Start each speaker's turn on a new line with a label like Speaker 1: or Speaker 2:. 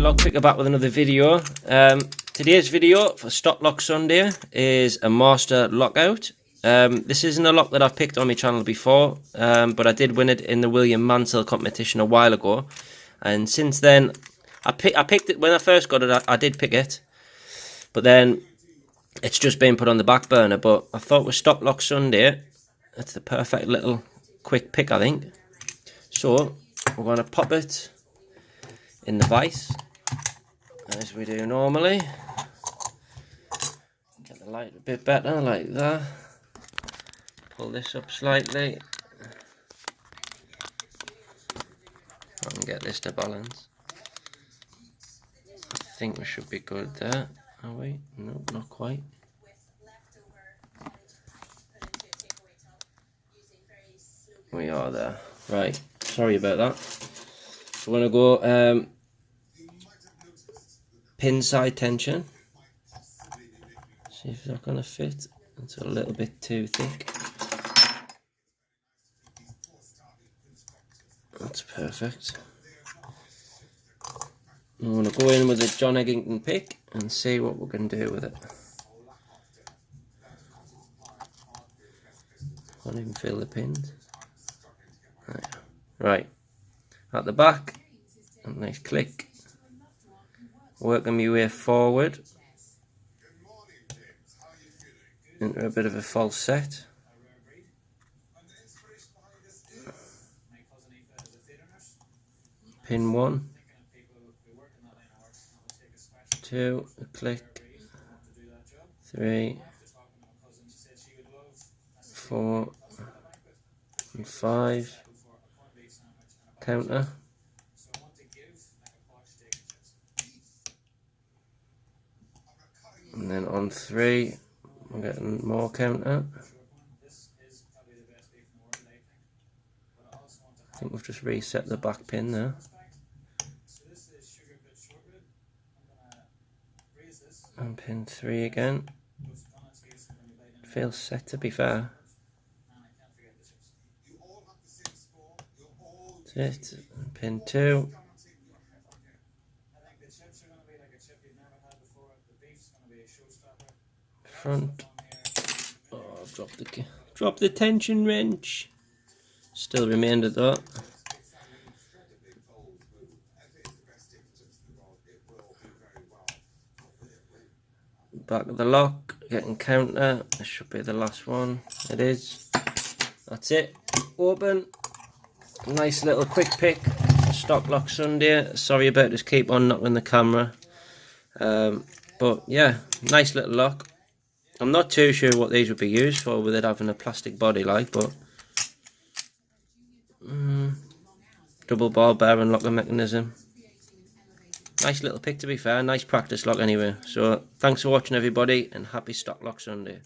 Speaker 1: here, Lockpicker, back with another video. Today's video for Stock Lock Sunday is a Master Lockout. This isn't a lock that I've picked on my channel before, but I did win it in the William Mansell competition a while ago, and since then I picked it. When I first got it, I did pick it, but then it's just been put on the back burner. But I thought with Stock Lock Sunday, it's the perfect little quick pick, I think. So we're going to pop it in the vise as we do normally. Get the light a bit better like that. Pull this up slightly and get this to balance. I think we should be good there. Are we? No, not quite. We are there. Right, sorry about that. So we're going to go pin side tension. See if it's not going to fit. It's a little bit too thick. That's perfect. I'm going to go in with a John Eggington pick and see what we can do with it. Can't even feel the pins. Right, at the back, a nice click. Working my way forward into a bit of a false set. Pin 1, 2, a click, 3, 4, and 5. Counter. And then on 3, I'm getting more counter. I think we've just reset the back pin there. And pin 3 again. Feels set, to be fair. That's it. Pin 2. Front. Oh, I've dropped the tension wrench. Still remained at that. Back of the lock, getting counter. This should be the last one. It is. That's it. Open. Nice little quick pick for Stock Lock Sunday. Sorry about this, keep on knocking the camera. But yeah, nice little lock. I'm not too sure what these would be used for with it having a plastic body like, but double ball bearing locking mechanism. Nice little pick, to be fair. Nice practice lock anyway. So thanks for watching, everybody, and happy Stock Lock Sunday.